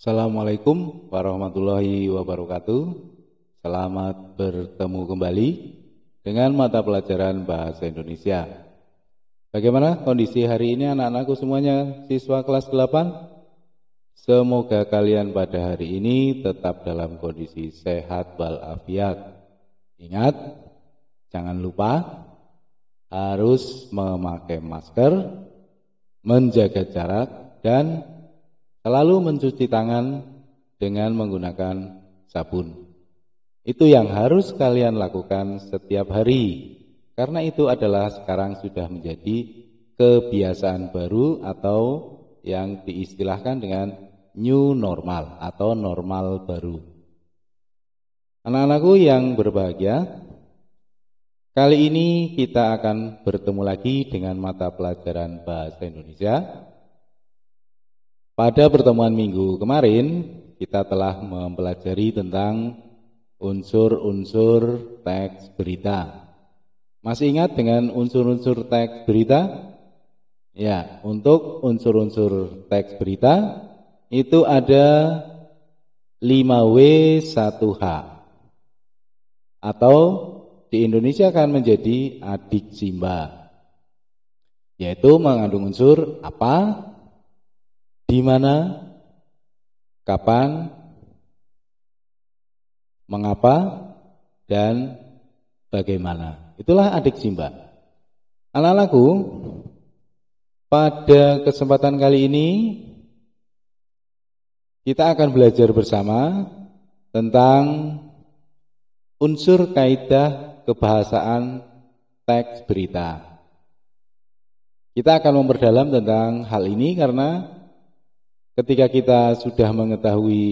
Assalamualaikum warahmatullahi wabarakatuh. Selamat bertemu kembali dengan mata pelajaran Bahasa Indonesia. Bagaimana kondisi hari ini anak-anakku semuanya, siswa kelas 8? Semoga kalian pada hari ini tetap dalam kondisi sehat walafiat. Ingat, jangan lupa harus memakai masker, menjaga jarak, dan selalu mencuci tangan dengan menggunakan sabun. Itu yang harus kalian lakukan setiap hari. Karena itu adalah sekarang sudah menjadi kebiasaan baru atau yang diistilahkan dengan new normal atau normal baru. Anak-anakku yang berbahagia, kali ini kita akan bertemu lagi dengan mata pelajaran Bahasa Indonesia. Pada pertemuan minggu kemarin, kita telah mempelajari tentang unsur-unsur teks berita. Masih ingat dengan unsur-unsur teks berita? Ya, untuk unsur-unsur teks berita itu ada 5W1H. Atau di Indonesia akan menjadi adik Simba. Yaitu mengandung unsur apa, di mana, kapan, mengapa, dan bagaimana. Itulah adik Simba. Anak-anakku, pada kesempatan kali ini kita akan belajar bersama tentang unsur kaidah kebahasaan teks berita. Kita akan memperdalam tentang hal ini karena ketika kita sudah mengetahui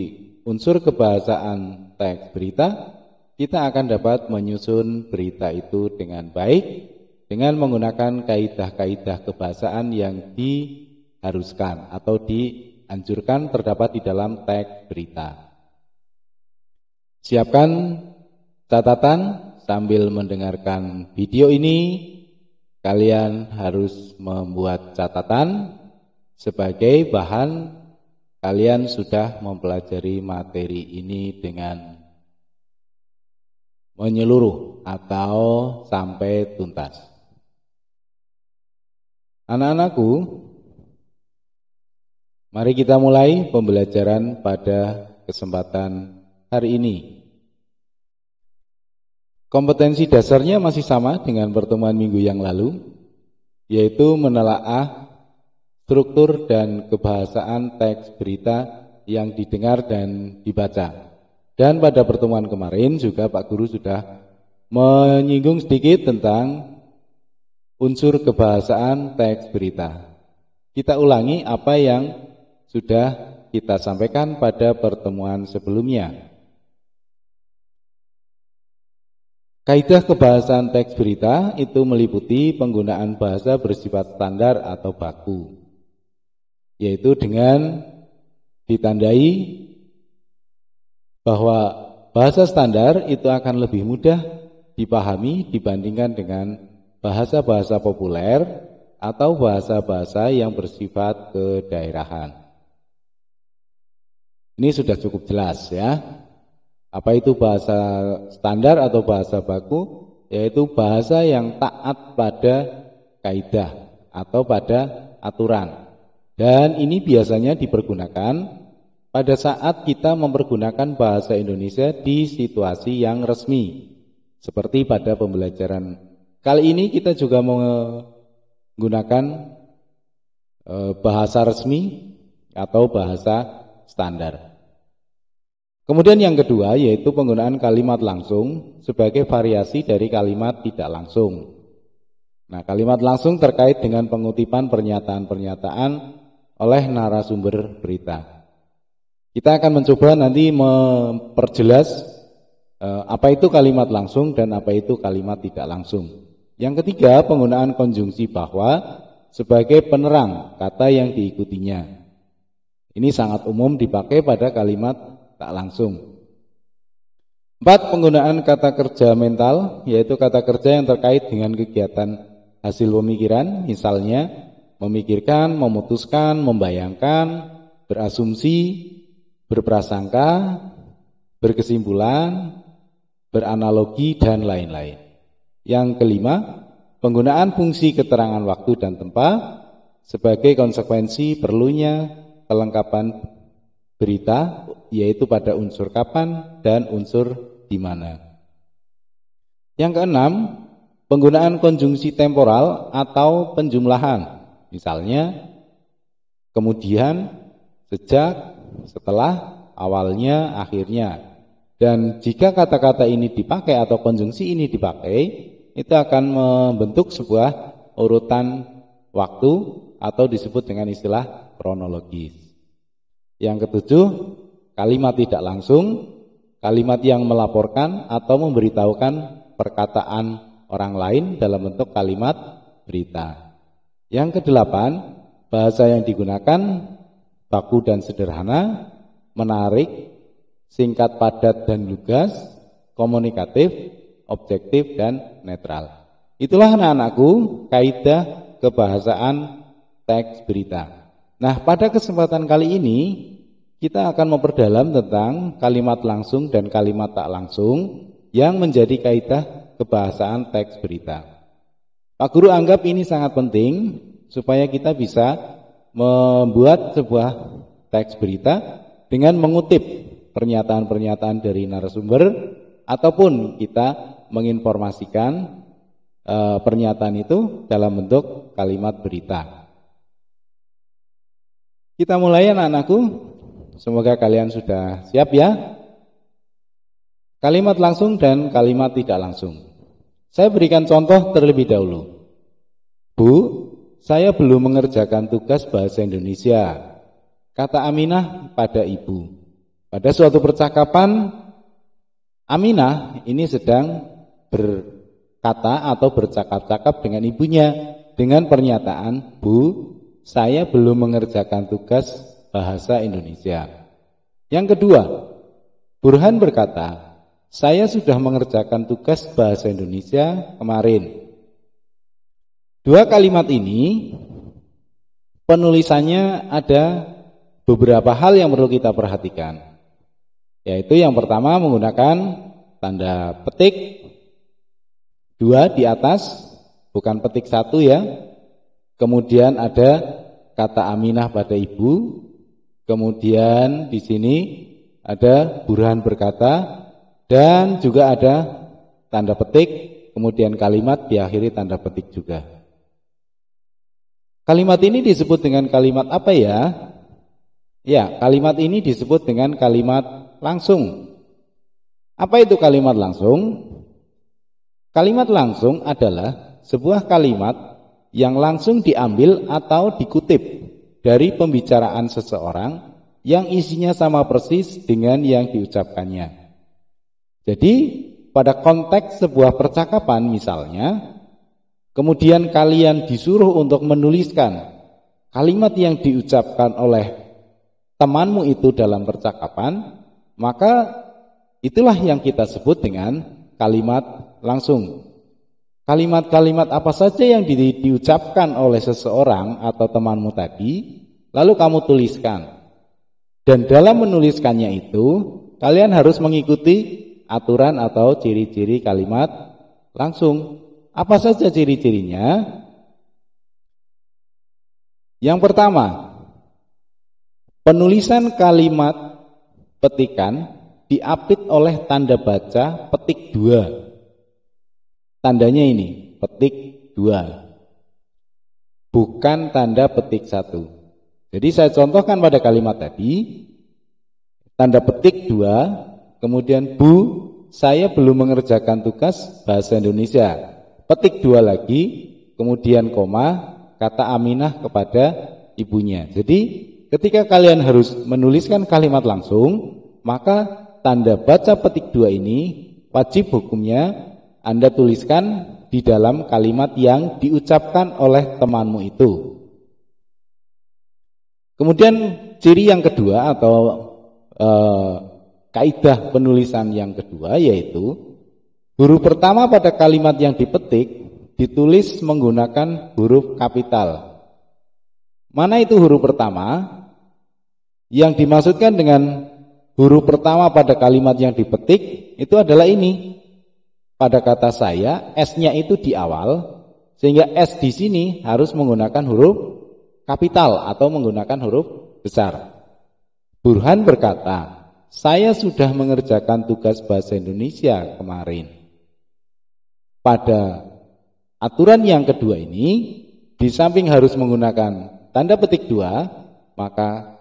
unsur kebahasaan teks berita, kita akan dapat menyusun berita itu dengan baik dengan menggunakan kaidah-kaidah kebahasaan yang diharuskan atau dianjurkan terdapat di dalam teks berita. Siapkan catatan sambil mendengarkan video ini. Kalian harus membuat catatan sebagai bahan kalian sudah mempelajari materi ini dengan menyeluruh atau sampai tuntas. Anak-anakku, mari kita mulai pembelajaran pada kesempatan hari ini. Kompetensi dasarnya masih sama dengan pertemuan minggu yang lalu, yaitu menelaah struktur dan kebahasaan teks berita yang didengar dan dibaca. Dan pada pertemuan kemarin juga Pak Guru sudah menyinggung sedikit tentang unsur kebahasaan teks berita. Kita ulangi apa yang sudah kita sampaikan pada pertemuan sebelumnya. Kaidah kebahasaan teks berita itu meliputi penggunaan bahasa bersifat standar atau baku, yaitu dengan ditandai bahwa bahasa standar itu akan lebih mudah dipahami dibandingkan dengan bahasa-bahasa populer atau bahasa-bahasa yang bersifat kedaerahan. Ini sudah cukup jelas ya. Apa itu bahasa standar atau bahasa baku? Yaitu bahasa yang taat pada kaidah atau pada aturan. Dan ini biasanya dipergunakan pada saat kita mempergunakan bahasa Indonesia di situasi yang resmi. Seperti pada pembelajaran kali ini kita juga menggunakan bahasa resmi atau bahasa standar. Kemudian yang kedua yaitu penggunaan kalimat langsung sebagai variasi dari kalimat tidak langsung. Nah, kalimat langsung terkait dengan pengutipan pernyataan-pernyataan oleh narasumber berita. Kita akan mencoba nanti memperjelas apa itu kalimat langsung dan apa itu kalimat tidak langsung. Yang ketiga, penggunaan konjungsi bahwa sebagai penerang kata yang diikutinya. Ini sangat umum dipakai pada kalimat tak langsung. 4. Penggunaan kata kerja mental, yaitu kata kerja yang terkait dengan kegiatan hasil pemikiran, misalnya memikirkan, memutuskan, membayangkan, berasumsi, berprasangka, berkesimpulan, beranalogi, dan lain-lain. Yang kelima, penggunaan fungsi keterangan waktu dan tempat sebagai konsekuensi perlunya kelengkapan berita, yaitu pada unsur kapan dan unsur di mana. Yang keenam, penggunaan konjungsi temporal atau penjumlahan, misalnya kemudian, sejak, setelah, awalnya, akhirnya. Dan jika kata-kata ini dipakai atau konjungsi ini dipakai, itu akan membentuk sebuah urutan waktu atau disebut dengan istilah kronologis. Yang ketujuh, kalimat tidak langsung, kalimat yang melaporkan atau memberitahukan perkataan orang lain dalam bentuk kalimat berita. Yang kedelapan, bahasa yang digunakan baku dan sederhana, menarik, singkat, padat, dan lugas, komunikatif, objektif, dan netral. Itulah anak-anakku kaidah kebahasaan teks berita. Nah, pada kesempatan kali ini kita akan memperdalam tentang kalimat langsung dan kalimat tak langsung yang menjadi kaidah kebahasaan teks berita. Pak Guru anggap ini sangat penting supaya kita bisa membuat sebuah teks berita dengan mengutip pernyataan-pernyataan dari narasumber ataupun kita menginformasikan pernyataan itu dalam bentuk kalimat berita. Kita mulai anak-anakku, semoga kalian sudah siap ya. Kalimat langsung dan kalimat tidak langsung. Saya berikan contoh terlebih dahulu. Bu, saya belum mengerjakan tugas bahasa Indonesia, kata Aminah pada ibu. Pada suatu percakapan, Aminah ini sedang berkata atau bercakap-cakap dengan ibunya dengan pernyataan, Bu, saya belum mengerjakan tugas bahasa Indonesia. Yang kedua, Burhan berkata, saya sudah mengerjakan tugas bahasa Indonesia kemarin. Dua kalimat ini penulisannya ada beberapa hal yang perlu kita perhatikan. Yaitu yang pertama menggunakan tanda petik 2 di atas, bukan petik 1 ya. Kemudian ada kata Aminah pada ibu. Kemudian di sini ada Burhan berkata, dan juga ada tanda petik, kemudian kalimat diakhiri tanda petik juga. Kalimat ini disebut dengan kalimat apa ya? Ya, kalimat ini disebut dengan kalimat langsung. Apa itu kalimat langsung? Kalimat langsung adalah sebuah kalimat yang langsung diambil atau dikutip dari pembicaraan seseorang yang isinya sama persis dengan yang diucapkannya. Jadi pada konteks sebuah percakapan misalnya, kemudian kalian disuruh untuk menuliskan kalimat yang diucapkan oleh temanmu itu dalam percakapan, maka itulah yang kita sebut dengan kalimat langsung. Kalimat-kalimat apa saja yang diucapkan oleh seseorang atau temanmu tadi, lalu kamu tuliskan. Dan dalam menuliskannya itu, kalian harus mengikuti aturan atau ciri-ciri kalimat langsung. Apa saja ciri-cirinya? Yang pertama, penulisan kalimat petikan diapit oleh tanda baca petik 2. Tandanya ini, petik 2. Bukan tanda petik 1. Jadi saya contohkan pada kalimat tadi, tanda petik 2, kemudian Bu, saya belum mengerjakan tugas bahasa Indonesia. Petik 2 lagi, kemudian koma, kata Aminah kepada ibunya. Jadi ketika kalian harus menuliskan kalimat langsung, maka tanda baca petik 2 ini wajib hukumnya Anda tuliskan di dalam kalimat yang diucapkan oleh temanmu itu. Kemudian ciri yang kedua atau kaidah penulisan yang kedua yaitu huruf pertama pada kalimat yang dipetik ditulis menggunakan huruf kapital. Mana itu huruf pertama? Yang dimaksudkan dengan huruf pertama pada kalimat yang dipetik itu adalah ini. Pada kata saya, S-nya itu di awal, sehingga S di sini harus menggunakan huruf kapital atau menggunakan huruf besar. Burhan berkata, saya sudah mengerjakan tugas bahasa Indonesia kemarin. Pada aturan yang kedua ini, di samping harus menggunakan tanda petik 2, maka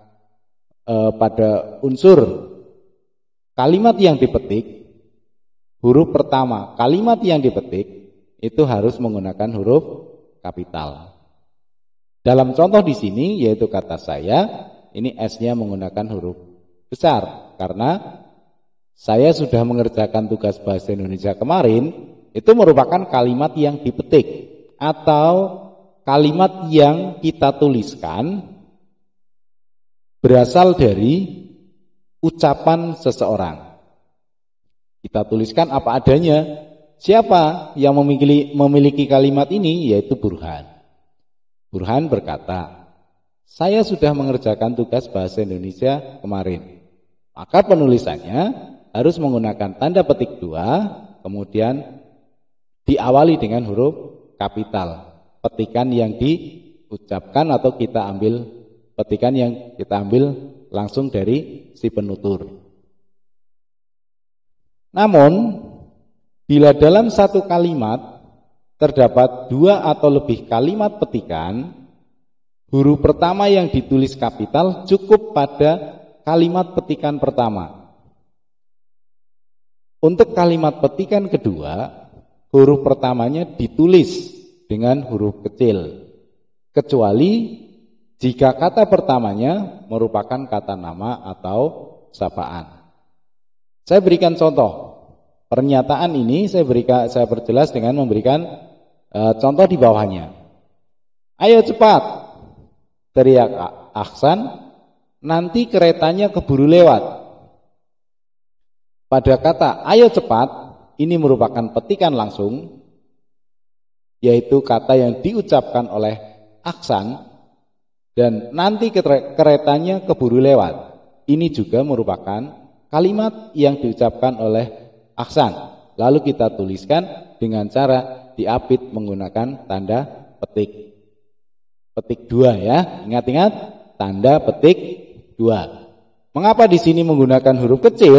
pada unsur kalimat yang dipetik, huruf pertama kalimat yang dipetik itu harus menggunakan huruf kapital. Dalam contoh di sini yaitu kata saya, ini S-nya menggunakan huruf besar karena saya sudah mengerjakan tugas bahasa Indonesia kemarin, itu merupakan kalimat yang dipetik atau kalimat yang kita tuliskan berasal dari ucapan seseorang. Kita tuliskan apa adanya. Siapa yang memiliki kalimat ini? Yaitu Burhan. Burhan berkata, saya sudah mengerjakan tugas bahasa Indonesia kemarin. Maka penulisannya harus menggunakan tanda petik 2, kemudian diawali dengan huruf kapital. Petikan yang diucapkan atau kita ambil, petikan yang kita ambil langsung dari si penutur. Namun, bila dalam satu kalimat terdapat 2 atau lebih kalimat petikan, huruf pertama yang ditulis kapital cukup pada kalimat petikan pertama. Untuk kalimat petikan kedua, huruf pertamanya ditulis dengan huruf kecil, kecuali jika kata pertamanya merupakan kata nama atau sapaan. Saya berikan contoh. Pernyataan ini saya perjelas dengan memberikan contoh di bawahnya. Ayo cepat, teriak Ahsan, nanti keretanya keburu lewat. Pada kata ayo cepat, ini merupakan petikan langsung, yaitu kata yang diucapkan oleh Ahsan, dan nanti keretanya keburu lewat. Ini juga merupakan kalimat yang diucapkan oleh Ahsan. Lalu kita tuliskan dengan cara diapit menggunakan tanda petik. Petik 2 ya. Ingat-ingat tanda petik 2. Mengapa di sini menggunakan huruf kecil?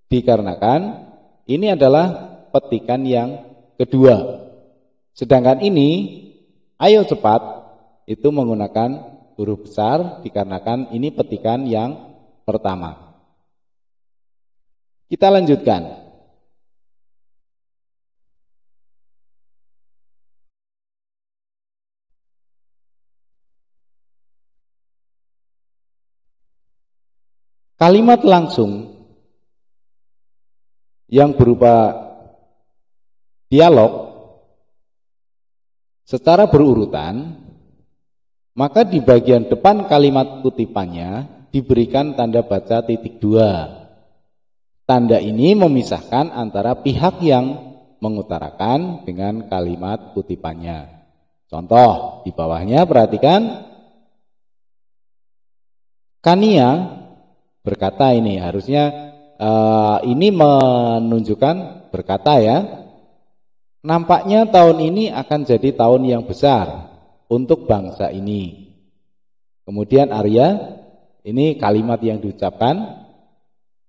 Dikarenakan ini adalah petikan yang kedua. Sedangkan ini ayo cepat itu menggunakan huruf besar dikarenakan ini petikan yang pertama. Kita lanjutkan. Kalimat langsung yang berupa dialog secara berurutan, maka di bagian depan kalimat kutipannya diberikan tanda baca titik 2. Tanda ini memisahkan antara pihak yang mengutarakan dengan kalimat kutipannya. Contoh di bawahnya perhatikan, Kania berkata, ini harusnya ini menunjukkan berkata ya. Nampaknya tahun ini akan jadi tahun yang besar untuk bangsa ini. Kemudian Arya, ini kalimat yang diucapkan,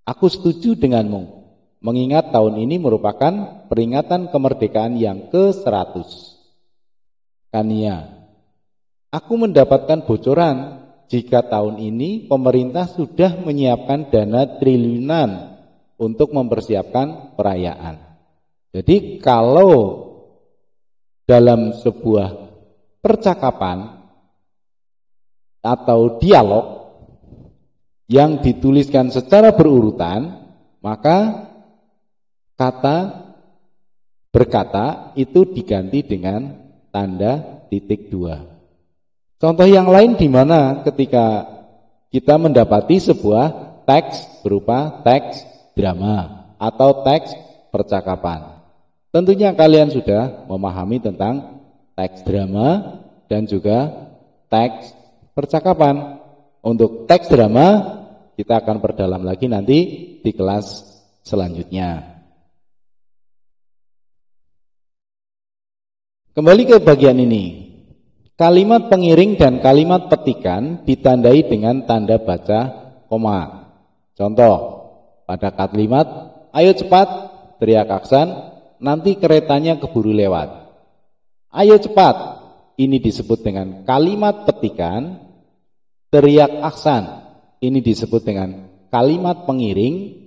aku setuju denganmu, mengingat tahun ini merupakan peringatan kemerdekaan yang ke-100. Kania, aku mendapatkan bocoran jika tahun ini pemerintah sudah menyiapkan dana triliunan untuk mempersiapkan perayaan. Jadi kalau dalam sebuah percakapan atau dialog yang dituliskan secara berurutan, maka kata berkata itu diganti dengan tanda titik 2. Contoh yang lain di mana ketika kita mendapati sebuah teks berupa teks drama atau teks percakapan. Tentunya kalian sudah memahami tentang teks drama dan juga teks percakapan. Untuk teks drama Kita akan perdalam lagi nanti di kelas selanjutnya. Kembali ke bagian ini. Kalimat pengiring dan kalimat petikan ditandai dengan tanda baca koma. Contoh, pada kalimat ayo cepat, teriak Aksan, nanti keretanya keburu lewat. Ayo cepat, ini disebut dengan kalimat petikan. Teriak Aksan, ini disebut dengan kalimat pengiring.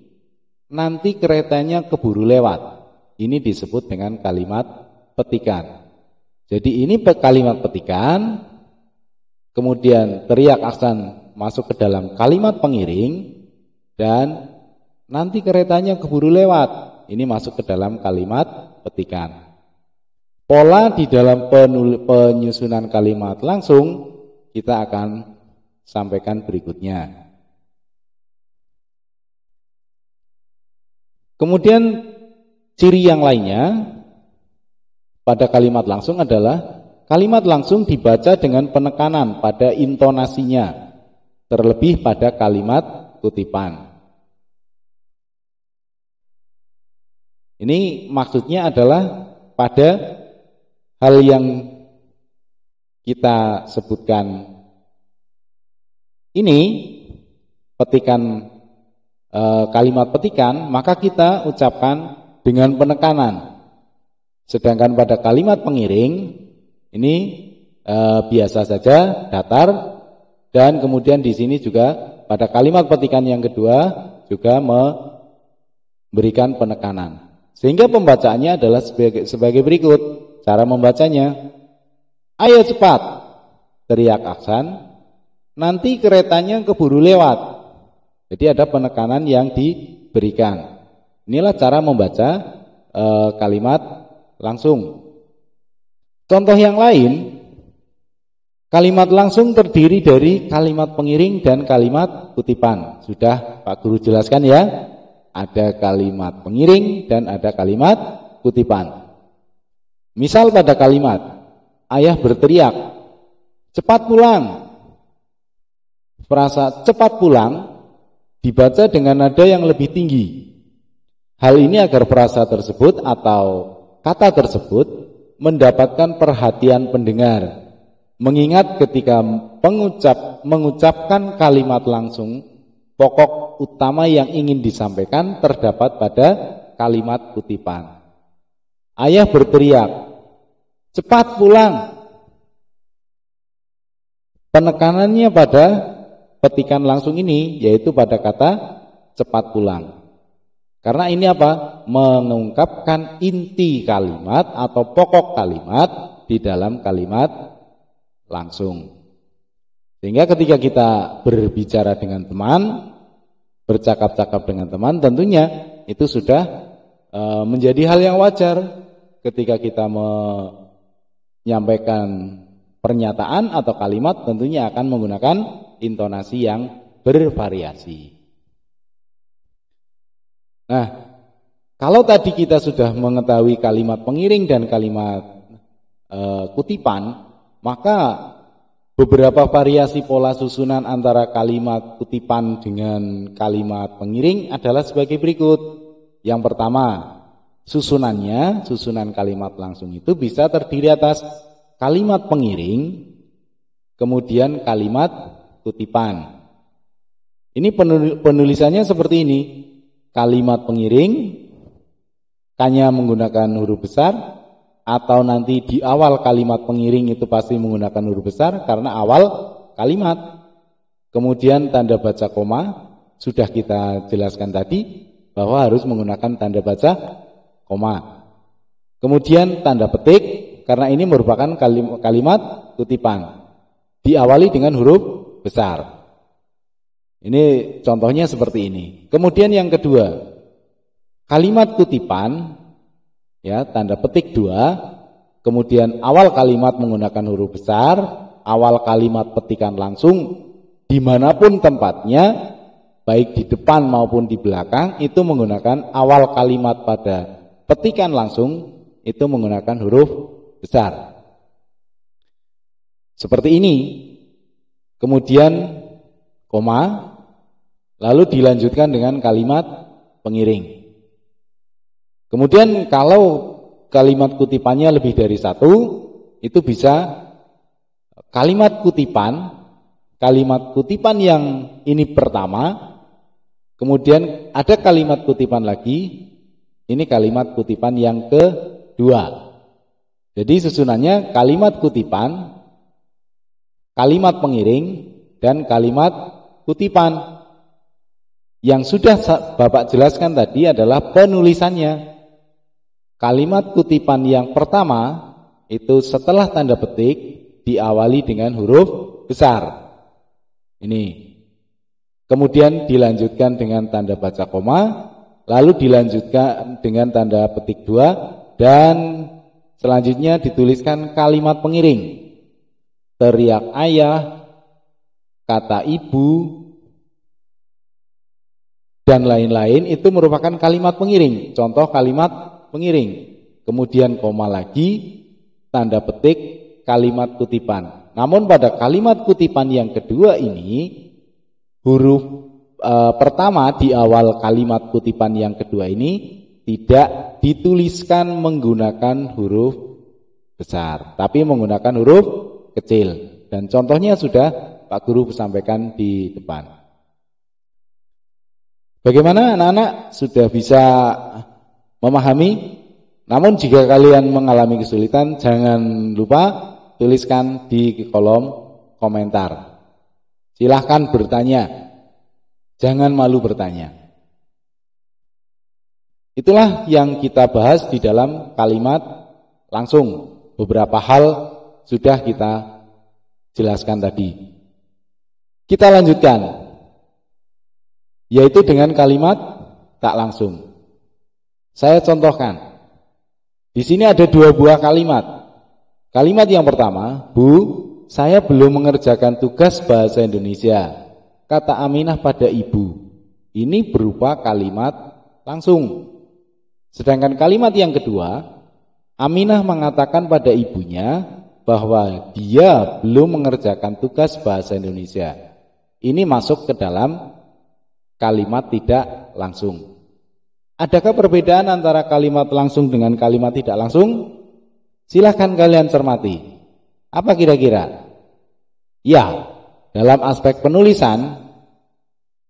Nanti keretanya keburu lewat, ini disebut dengan kalimat petikan. Jadi ini kalimat petikan, kemudian teriak Aksan masuk ke dalam kalimat pengiring, dan nanti keretanya keburu lewat, ini masuk ke dalam kalimat petikan. Pola di dalam penyusunan kalimat langsung kita akan sampaikan berikutnya. Kemudian ciri yang lainnya pada kalimat langsung adalah kalimat langsung dibaca dengan penekanan pada intonasinya, terlebih pada kalimat kutipan. Ini maksudnya adalah pada hal yang kita sebutkan ini, petikan kalimat petikan, maka kita ucapkan dengan penekanan. Sedangkan pada kalimat pengiring ini biasa saja, datar, dan kemudian di sini juga pada kalimat petikan yang kedua juga memberikan penekanan. Sehingga pembacaannya adalah sebagai berikut. Cara membacanya, ayo cepat, teriak Aksan, nanti keretanya keburu lewat. Jadi ada penekanan yang diberikan. Inilah cara membaca kalimat langsung. Contoh yang lain, kalimat langsung terdiri dari kalimat pengiring dan kalimat kutipan. Sudah Pak Guru jelaskan ya, ada kalimat pengiring dan ada kalimat kutipan. Misal pada kalimat ayah berteriak, cepat pulang. Frasa cepat pulang dibaca dengan nada yang lebih tinggi. Hal ini agar frasa tersebut atau kata tersebut mendapatkan perhatian pendengar. Mengingat ketika mengucapkan kalimat langsung, pokok utama yang ingin disampaikan terdapat pada kalimat kutipan. Ayah berteriak, cepat pulang. Penekanannya pada petikan langsung ini yaitu pada kata cepat pulang. Karena ini apa? Mengungkapkan inti kalimat atau pokok kalimat di dalam kalimat langsung. Sehingga ketika kita berbicara dengan teman, bercakap-cakap dengan teman, tentunya itu sudah menjadi hal yang wajar ketika kita menyampaikan pernyataan atau kalimat, tentunya akan menggunakan intonasi yang bervariasi. Nah, kalau tadi kita sudah mengetahui kalimat pengiring dan kalimat kutipan, maka beberapa variasi pola susunan antara kalimat kutipan dengan kalimat pengiring adalah sebagai berikut. Yang pertama, susunan kalimat langsung itu bisa terdiri atas kalimat pengiring, kemudian kalimat kutipan. Ini penulisannya seperti ini. Kalimat pengiring hanya menggunakan huruf besar, atau nanti di awal kalimat pengiring itu pasti menggunakan huruf besar karena awal kalimat. Kemudian tanda baca koma sudah kita jelaskan tadi bahwa harus menggunakan tanda baca koma. Kemudian tanda petik karena ini merupakan kalimat kutipan, diawali dengan huruf besar. Ini contohnya seperti ini. Kemudian yang kedua, kalimat kutipan ya, tanda petik 2, kemudian awal kalimat menggunakan huruf besar, awal kalimat petikan langsung, dimanapun tempatnya, baik di depan maupun di belakang, itu menggunakan awal kalimat pada petikan langsung, itu menggunakan huruf besar. Seperti ini. Kemudian koma, lalu dilanjutkan dengan kalimat pengiring. Kemudian kalau kalimat kutipannya lebih dari satu, itu bisa kalimat kutipan yang ini pertama, kemudian ada kalimat kutipan lagi, ini kalimat kutipan yang kedua. Jadi susunannya kalimat kutipan, kalimat pengiring, dan kalimat kutipan. Yang sudah Bapak jelaskan tadi adalah penulisannya. Kalimat kutipan yang pertama itu setelah tanda petik diawali dengan huruf besar. Ini. Kemudian dilanjutkan dengan tanda baca koma, lalu dilanjutkan dengan tanda petik 2, dan selanjutnya dituliskan kalimat pengiring. Teriak ayah, kata ibu, dan lain-lain itu merupakan kalimat pengiring. Contoh kalimat pengiring. Kemudian koma lagi, tanda petik, kalimat kutipan. Namun pada kalimat kutipan yang kedua ini, huruf pertama di awal kalimat kutipan yang kedua ini tidak dituliskan menggunakan huruf besar, tapi menggunakan huruf kecil. Dan contohnya sudah Pak Guru sampaikan di depan. Bagaimana anak-anak sudah bisa memahami? Namun jika kalian mengalami kesulitan, jangan lupa tuliskan di kolom komentar. Silahkan bertanya, jangan malu bertanya. Itulah yang kita bahas di dalam kalimat langsung. Beberapa hal sudah kita jelaskan tadi. Kita lanjutkan, yaitu dengan kalimat tak langsung. Saya contohkan. Di sini ada dua buah kalimat. Kalimat yang pertama, Bu, saya belum mengerjakan tugas bahasa Indonesia. Kata Aminah pada ibu. Ini berupa kalimat langsung. Sedangkan kalimat yang kedua, Aminah mengatakan pada ibunya bahwa dia belum mengerjakan tugas bahasa Indonesia. Ini masuk ke dalam kalimat tidak langsung. Adakah perbedaan antara kalimat langsung dengan kalimat tidak langsung? Silahkan kalian cermati. Apa kira-kira? Ya, dalam aspek penulisan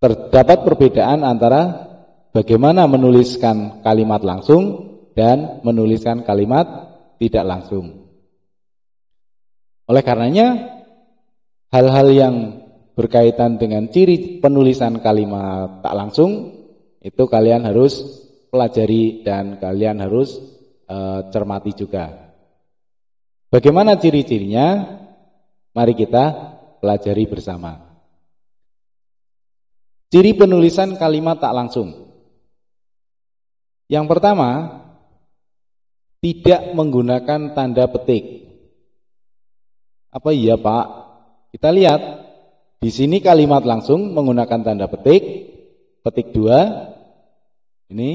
terdapat perbedaan antara bagaimana menuliskan kalimat langsung dan menuliskan kalimat tidak langsung. Oleh karenanya, hal-hal yang berkaitan dengan ciri penulisan kalimat tak langsung itu kalian harus pelajari dan kalian harus cermati juga. Bagaimana ciri-cirinya? Mari kita pelajari bersama. Ciri penulisan kalimat tak langsung. Yang pertama, tidak menggunakan tanda petik. Apa iya, Pak? Kita lihat. Di sini kalimat langsung menggunakan tanda petik, petik 2. Ini,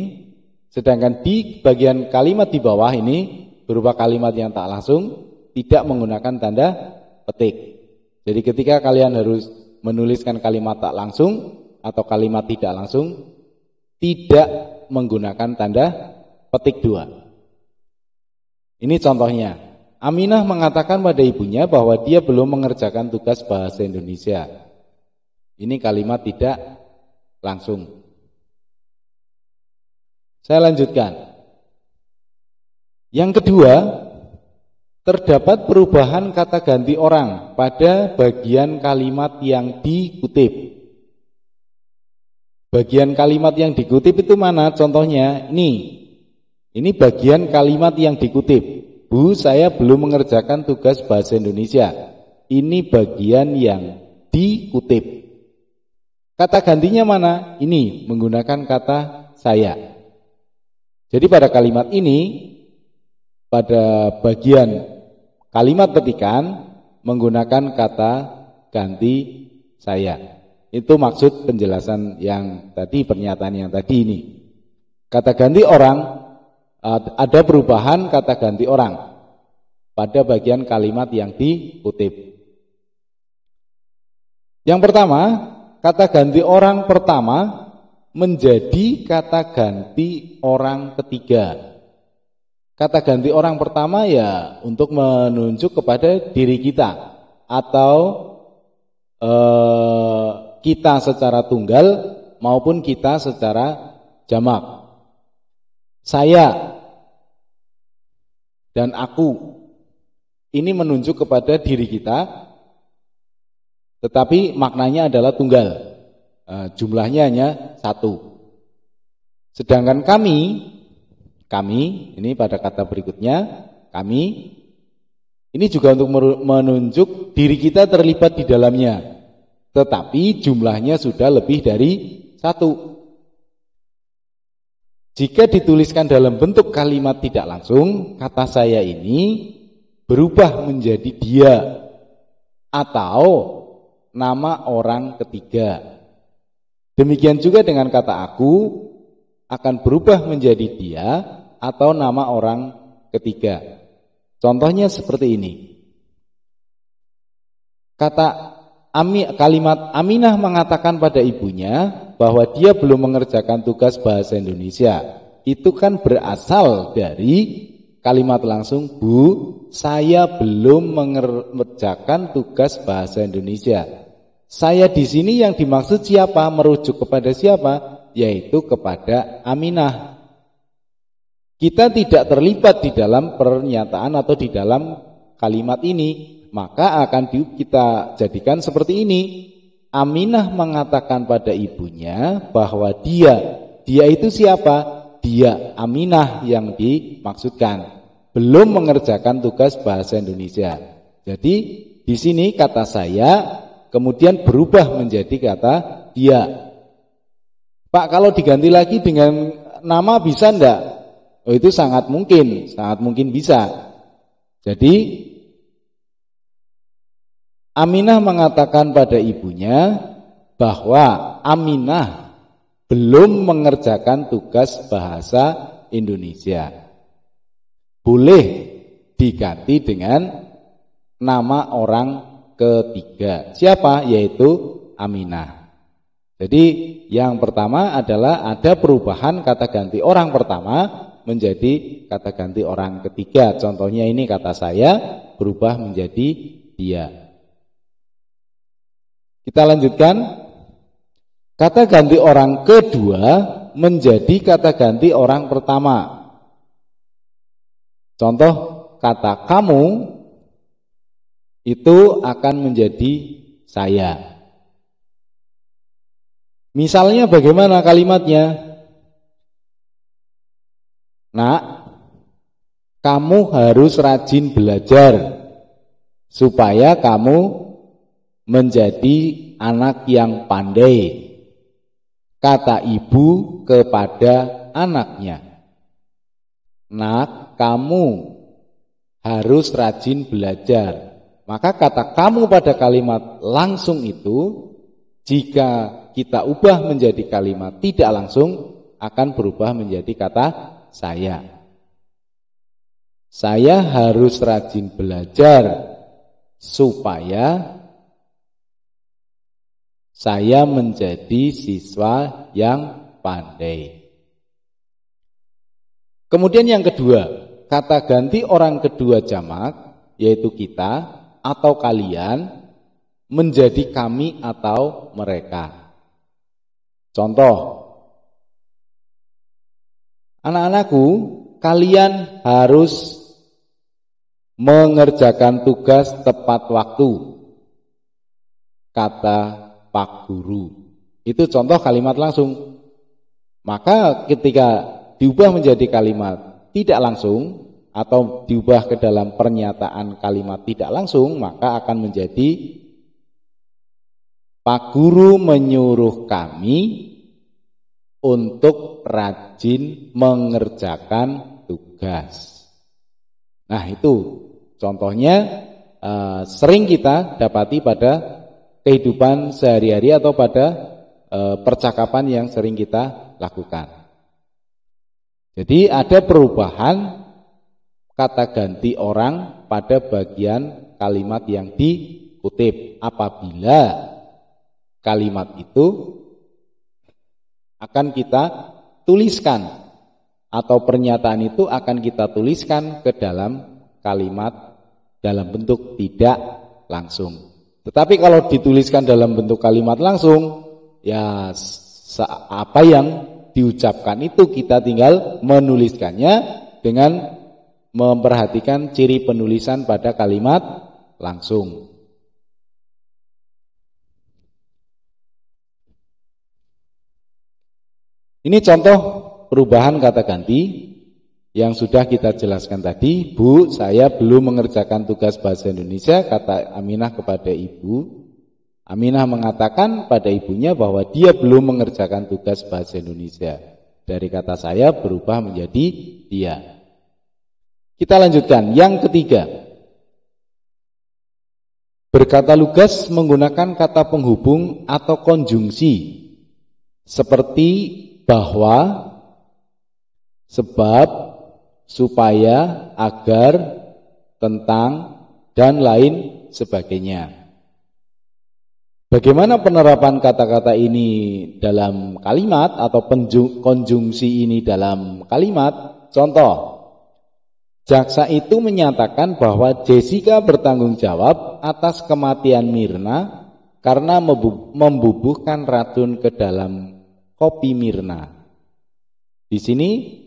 sedangkan di bagian kalimat di bawah ini berupa kalimat yang tak langsung, tidak menggunakan tanda petik. Jadi ketika kalian harus menuliskan kalimat tak langsung atau kalimat tidak langsung, tidak menggunakan tanda petik 2. Ini contohnya. Aminah mengatakan pada ibunya bahwa dia belum mengerjakan tugas bahasa Indonesia. Ini kalimat tidak langsung. Saya lanjutkan. Yang kedua, terdapat perubahan kata ganti orang pada bagian kalimat yang dikutip. Bagian kalimat yang dikutip itu mana? Contohnya ini bagian kalimat yang dikutip. Bu, saya belum mengerjakan tugas bahasa Indonesia. Ini bagian yang dikutip. Kata gantinya mana? Ini menggunakan kata saya. Jadi pada kalimat ini, pada bagian kalimat petikan menggunakan kata ganti saya. Itu maksud penjelasan yang tadi, pernyataan yang tadi ini. Kata ganti orang, ada perubahan kata ganti orang pada bagian kalimat yang dikutip. Yang pertama, kata ganti orang pertama menjadi kata ganti orang ketiga. Kata ganti orang pertama ya untuk menunjuk kepada diri kita atau kita secara tunggal maupun kita secara jamak. Saya dan aku ini menunjuk kepada diri kita, tetapi maknanya adalah tunggal. Jumlahnya hanya satu. Sedangkan kami ini pada kata berikutnya, kami ini juga untuk menunjuk diri kita terlibat di dalamnya, tetapi jumlahnya sudah lebih dari satu. Jika dituliskan dalam bentuk kalimat tidak langsung, kata saya ini berubah menjadi dia atau nama orang ketiga. Demikian juga dengan kata aku akan berubah menjadi dia atau nama orang ketiga. Contohnya seperti ini. Kalimat Aminah mengatakan pada ibunya bahwa dia belum mengerjakan tugas bahasa Indonesia. Itu kan berasal dari kalimat langsung, Bu, saya belum mengerjakan tugas bahasa Indonesia. Saya di sini yang dimaksud siapa? Merujuk kepada siapa? Yaitu kepada Aminah. Kita tidak terlibat di dalam pernyataan atau di dalam kalimat ini, maka akan kita jadikan seperti ini. Aminah mengatakan pada ibunya bahwa dia itu siapa? Dia Aminah yang dimaksudkan, belum mengerjakan tugas bahasa Indonesia. Jadi di sini kata saya kemudian berubah menjadi kata dia. Pak, kalau diganti lagi dengan nama bisa enggak? Oh, itu sangat mungkin bisa. Jadi Aminah mengatakan pada ibunya bahwa Aminah belum mengerjakan tugas bahasa Indonesia. Boleh diganti dengan nama orang ketiga. Siapa? Yaitu Aminah. Jadi yang pertama adalah ada perubahan kata ganti orang pertama menjadi kata ganti orang ketiga. Contohnya ini kata saya berubah menjadi dia. Kita lanjutkan. Kata ganti orang kedua menjadi kata ganti orang pertama. Contoh kata kamu itu akan menjadi saya. Misalnya bagaimana kalimatnya? Nak, kamu harus rajin belajar supaya kamu menjadi anak yang pandai. Kata ibu kepada anaknya. Nak, kamu harus rajin belajar. Maka kata kamu pada kalimat langsung itu, jika kita ubah menjadi kalimat tidak langsung, akan berubah menjadi kata saya. Saya harus rajin belajar supaya saya menjadi siswa yang pandai. Kemudian yang kedua, kata ganti orang kedua jamak, yaitu kita atau kalian, menjadi kami atau mereka. Contoh, anak-anakku, kalian harus mengerjakan tugas tepat waktu. Kata Pak Guru. Itu contoh kalimat langsung. Maka ketika diubah menjadi kalimat tidak langsung atau diubah ke dalam pernyataan kalimat tidak langsung, maka akan menjadi Pak Guru menyuruh kami untuk rajin mengerjakan tugas. Nah, itu contohnya sering kita dapati pada kehidupan sehari-hari atau pada percakapan yang sering kita lakukan. Jadi ada perubahan kata ganti orang pada bagian kalimat yang dikutip apabila kalimat itu akan kita tuliskan, atau pernyataan itu akan kita tuliskan ke dalam kalimat dalam bentuk tidak langsung. Tetapi kalau dituliskan dalam bentuk kalimat langsung, ya apa yang diucapkan itu kita tinggal menuliskannya dengan memperhatikan ciri penulisan pada kalimat langsung. Ini contoh perubahan kata ganti yang sudah kita jelaskan tadi. Bu, saya belum mengerjakan tugas bahasa Indonesia, kata Aminah kepada ibu. Aminah mengatakan pada ibunya bahwa dia belum mengerjakan tugas bahasa Indonesia. Dari kata saya berubah menjadi dia. Kita lanjutkan. Yang ketiga, berkata lugas menggunakan kata penghubung atau konjungsi seperti bahwa, sebab, supaya, agar, tentang, dan lain sebagainya. Bagaimana penerapan kata-kata ini dalam kalimat atau konjungsi ini dalam kalimat? Contoh, jaksa itu menyatakan bahwa Jessica bertanggung jawab atas kematian Mirna karena membubuhkan racun ke dalam kopi Mirna. Di sini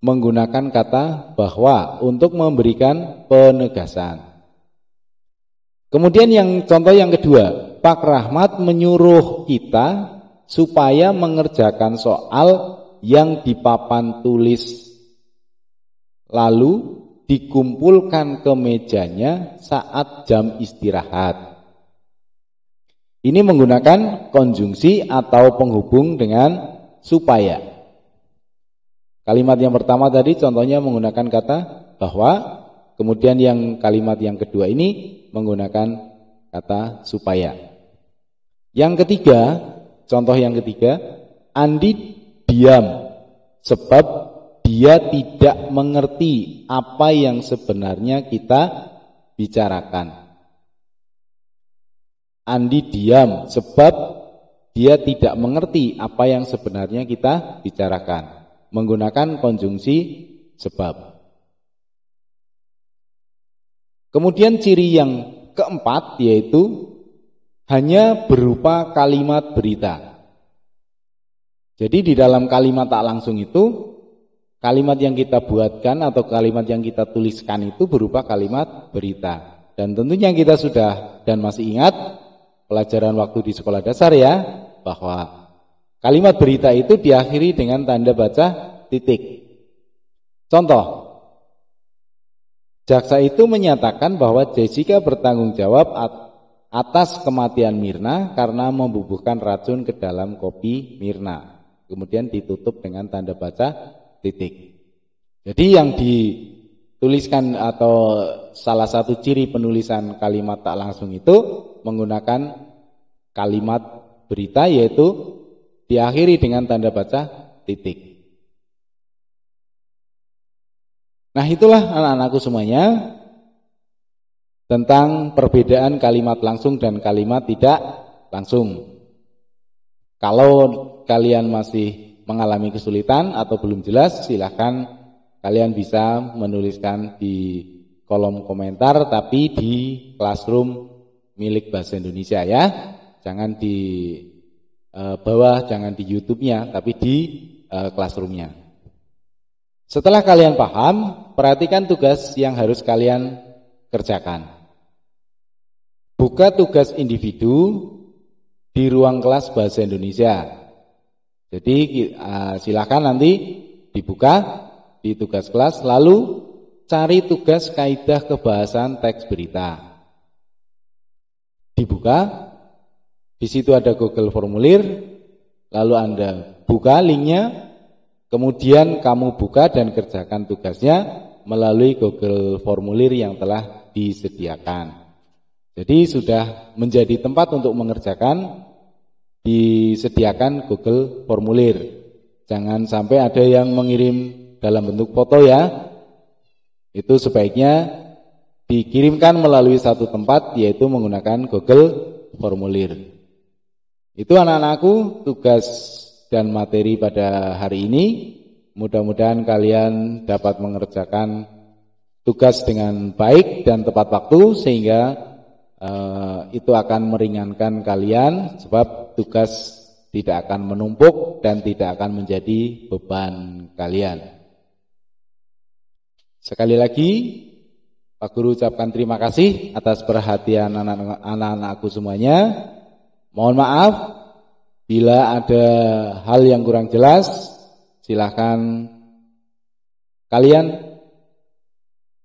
menggunakan kata bahwa untuk memberikan penegasan. Kemudian contoh yang kedua, Pak Rahmat menyuruh kita supaya mengerjakan soal yang di papan tulis lalu dikumpulkan ke mejanya saat jam istirahat. Ini menggunakan konjungsi atau penghubung dengan supaya. Kalimat yang pertama tadi contohnya menggunakan kata bahwa, kemudian kalimat yang kedua ini menggunakan kata supaya. Yang ketiga, contoh yang ketiga, Andi diam sebab dia tidak mengerti apa yang sebenarnya kita bicarakan. Andi diam sebab dia tidak mengerti apa yang sebenarnya kita bicarakan. Menggunakan konjungsi sebab. Kemudian ciri yang keempat yaitu hanya berupa kalimat berita. Jadi di dalam kalimat tak langsung itu, kalimat yang kita buatkan atau kalimat yang kita tuliskan itu berupa kalimat berita. Dan tentunya kita sudah dan masih ingat pelajaran waktu di sekolah dasar ya, bahwa kalimat berita itu diakhiri dengan tanda baca titik. Contoh, jaksa itu menyatakan bahwa Jessica bertanggung jawab atas kematian Mirna karena membubuhkan racun ke dalam kopi Mirna. Kemudian ditutup dengan tanda baca titik. Jadi yang dituliskan atau salah satu ciri penulisan kalimat tak langsung itu menggunakan kalimat berita, yaitu diakhiri dengan tanda baca titik. Nah, itulah anak-anakku semuanya tentang perbedaan kalimat langsung dan kalimat tidak langsung. Kalau kalian masih mengalami kesulitan atau belum jelas, silahkan kalian bisa menuliskan di kolom komentar, tapi di Classroom milik Bahasa Indonesia ya. Jangan di bawah, jangan di YouTube-nya, tapi di Classroom-nya. Setelah kalian paham, perhatikan tugas yang harus kalian kerjakan. Buka tugas individu di ruang kelas Bahasa Indonesia. Jadi silakan nanti dibuka di tugas kelas, lalu cari tugas kaidah kebahasan teks berita. Dibuka, di situ ada Google Formulir, lalu Anda buka linknya, kemudian kamu buka dan kerjakan tugasnya melalui Google Formulir yang telah disediakan. Jadi sudah menjadi tempat untuk mengerjakan, disediakan Google Formulir. Jangan sampai ada yang mengirim dalam bentuk foto ya. Itu sebaiknya dikirimkan melalui satu tempat, yaitu menggunakan Google Formulir. Itu anak-anakku tugas dan materi pada hari ini. Mudah-mudahan kalian dapat mengerjakan tugas dengan baik dan tepat waktu sehingga itu akan meringankan kalian sebab tugas tidak akan menumpuk dan tidak akan menjadi beban kalian. Sekali lagi Pak Guru ucapkan terima kasih atas perhatian anak-anakku semuanya. Mohon maaf bila ada hal yang kurang jelas, silakan kalian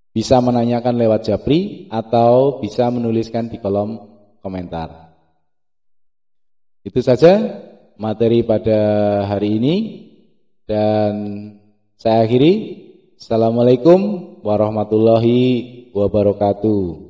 bisa menanyakan lewat Japri atau bisa menuliskan di kolom komentar. Itu saja materi pada hari ini dan saya akhiri. Assalamualaikum warahmatullahi wabarakatuh.